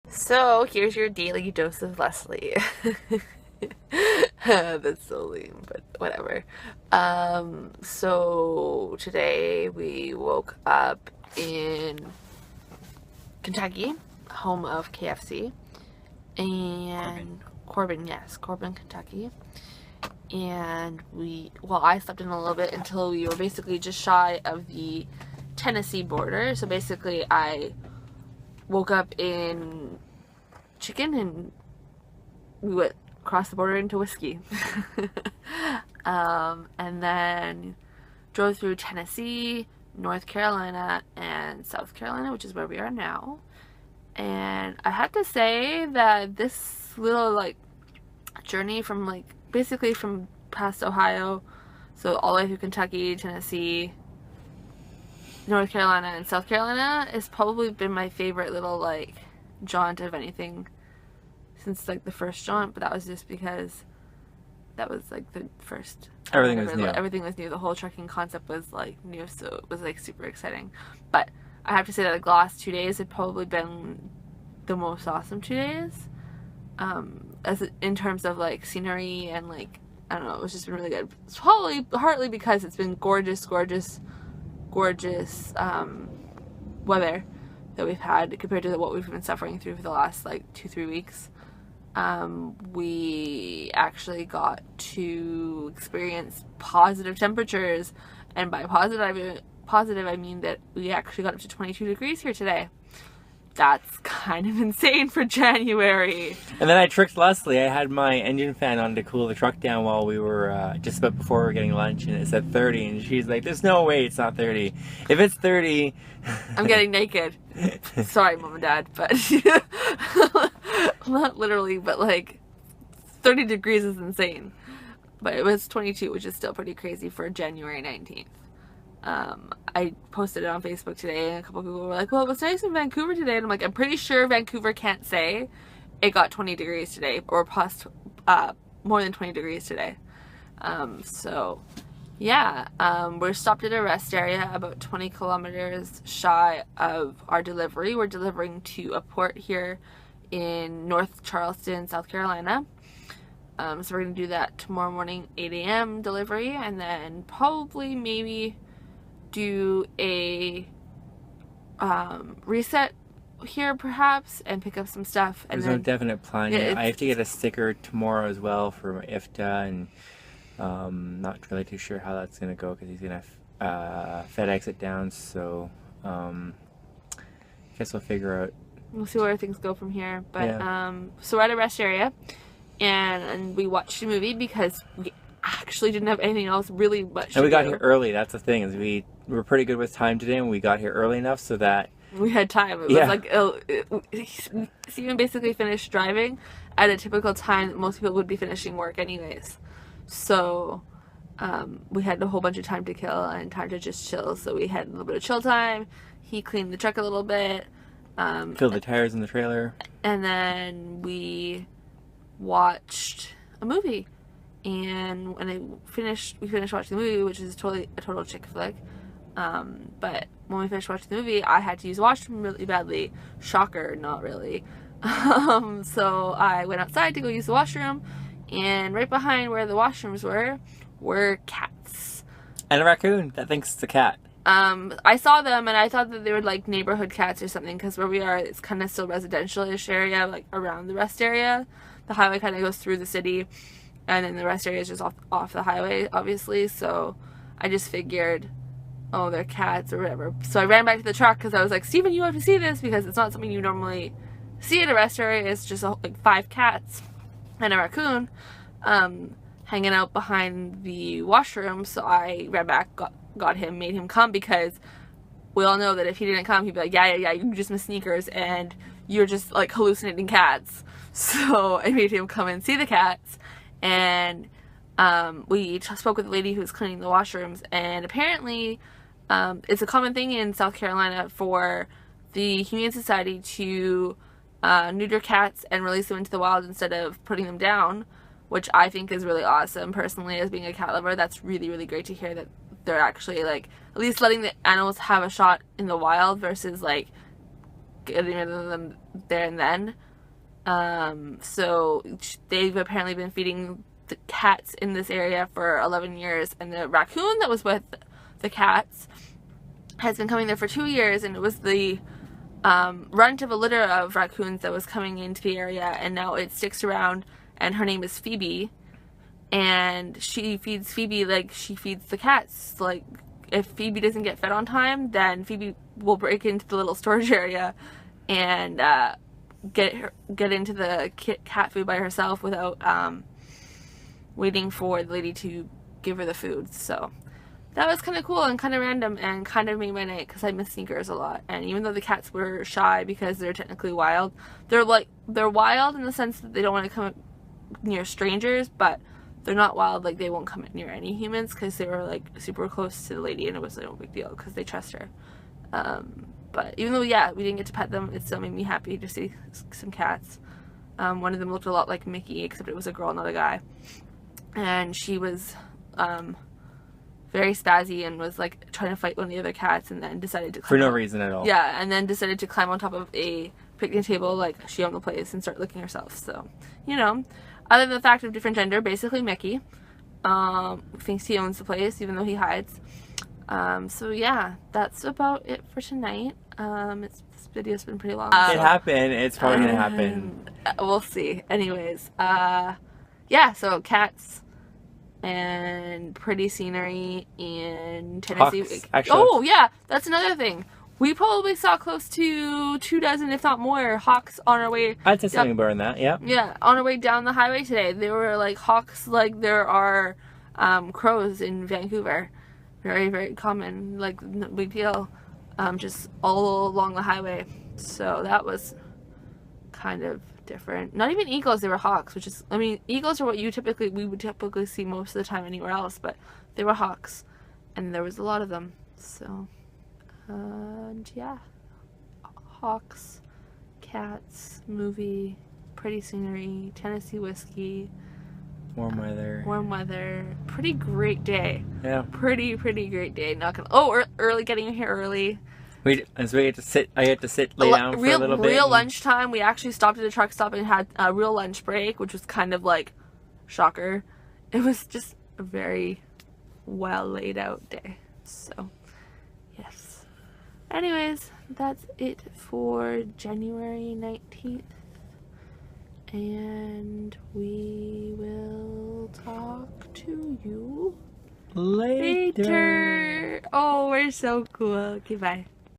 So here's your daily dose of Leslie. That's so lame, but whatever. So today we woke up in Kentucky, home of KFC, and Corbin, yes, Corbin, Kentucky. And I slept in a little bit until we were basically just shy of the Tennessee border. So basically, I woke up in chicken and we went across the border into whiskey. And then drove through Tennessee, North Carolina, and South Carolina, which is where we are now. And I have to say that this little journey from basically from past Ohio, so all the way through Kentucky, Tennessee, North Carolina, and South Carolina has probably been my favorite little jaunt of anything since the first jaunt, but that was just because that was the first. Everything was new. Everything was new. The whole trekking concept was new, so it was super exciting. But I have to say that the last 2 days have probably been the most awesome 2 days. As in terms of scenery and I don't know, it's just been really good. It's probably partly because it's been gorgeous weather that we've had compared to what we've been suffering through for the last 2-3 weeks. We actually got to experience positive temperatures, and by positive I mean that we actually got up to 22 degrees here today. That's kind of insane for January. And then I tricked Leslie. I had my engine fan on to cool the truck down while we were just about before we were getting lunch, and it said 30, and she's like, there's no way it's not 30. If it's 30... I'm getting naked. Sorry, Mom and Dad, but... not literally, but 30 degrees is insane. But it was 22, which is still pretty crazy for January 19th. I posted it on Facebook today, and a couple people were like, well, it was nice in Vancouver today. And I'm like, I'm pretty sure Vancouver can't say it got 20 degrees today, or plus more than 20 degrees today. So yeah, we're stopped at a rest area about 20 kilometers shy of our delivery. We're delivering to a port here in North Charleston, South Carolina. So we're going to do that tomorrow morning, 8 a.m. delivery, and then probably maybe do a reset here perhaps and pick up some stuff. And There's no definite plan yet. I have to get a sticker tomorrow as well for IFTA, and not really too sure how that's going to go because he's going to FedEx it down, so I guess we'll figure out. We'll see where things go from here. But yeah. So we're at a rest area, and we watched a movie because we actually didn't have anything else really much. And we got here early. That's the thing, is we were pretty good with time today, and we got here early enough so that we had time. It was Steven basically finished driving at a typical time that most people would be finishing work anyways. So we had a whole bunch of time to kill and time to just chill. So we had a little bit of chill time. He cleaned the truck a little bit. Filled the tires in the trailer. And then we watched a movie. And when we finished watching the movie, which is a total chick flick. But when we finished watching the movie, I had to use the washroom really badly. Shocker, not really. So I went outside to go use the washroom, and right behind where the washrooms were cats. And a raccoon that thinks it's a cat. I saw them and I thought that they were neighborhood cats or something, because where we are, it's kind of still residential-ish area, around the rest area. The highway kind of goes through the city, and then the rest area is just off the highway, obviously. So I just figured, oh, they're cats or whatever. So I ran back to the truck because I was like, Steven, you have to see this, because it's not something you normally see at a rest area. It's just 5 cats and a raccoon hanging out behind the washroom. So I ran back, got him, made him come, because we all know that if he didn't come, he'd be like, yeah, you just missed sneakers and you're just hallucinating cats. So I made him come and see the cats, and we spoke with the lady who was cleaning the washrooms, and apparently it's a common thing in South Carolina for the Humane Society to neuter cats and release them into the wild instead of putting them down, which I think is really awesome. Personally, as being a cat lover, that's really, really great to hear that they're actually at least letting the animals have a shot in the wild versus getting rid of them there and then. So they've apparently been feeding the cats in this area for 11 years, and the raccoon that was with the cats has been coming there for 2 years, and it was the runt of a litter of raccoons that was coming into the area, and now it sticks around, and her name is Phoebe, and she feeds Phoebe like she feeds the cats. Like, if Phoebe doesn't get fed on time, then Phoebe will break into the little storage area and get into the cat food by herself without waiting for the lady to give her the food. So that was kind of cool and kind of random and kind of made my night because I miss Sneakers a lot. And even though the cats were shy because they're technically wild, they're wild in the sense that they don't want to come near strangers, but they're not wild. Like, they won't come near any humans because they were like super close to the lady, and it was no big deal because they trust her. But even though, yeah, we didn't get to pet them, it still made me happy to see some cats. One of them looked a lot like Mickey, except it was a girl, not a guy. And she was very spazzy and was like trying to fight one of the other cats, and then decided to climb for no reason at all. Yeah, and then decided to climb on top of a picnic table like she owned the place and start licking herself. So, you know, other than the fact of different gender, basically Mickey thinks he owns the place even though he hides. So yeah, that's about it for tonight. This video's been pretty long. It happened. It's probably gonna happen. We'll see. Anyways, yeah, so cats and pretty scenery in Tennessee. Hawks, actually. Oh yeah, that's another thing. We probably saw close to 24, if not more, hawks on our way. I'd say something better than that. Yeah. Yeah, on our way down the highway today. There were like hawks, like there are crows in Vancouver. Very, very common, like no big deal. Just all along the highway. So that was kind of different. Not even eagles, they were hawks, which is, I mean, eagles are what we would typically see most of the time anywhere else, but they were hawks, and there was a lot of them. So, and yeah, hawks, cats, movie, pretty scenery, Tennessee whiskey, warm weather, pretty great day. Yeah, pretty great day. Not gonna early, getting here early. I get to sit, lay down for a little bit. Real lunchtime. We actually stopped at a truck stop and had a real lunch break, which was kind of like, shocker. It was just a very well laid out day. So, yes. Anyways, that's it for January 19th. And we will talk to you later. Oh, we're so cool. Okay, bye.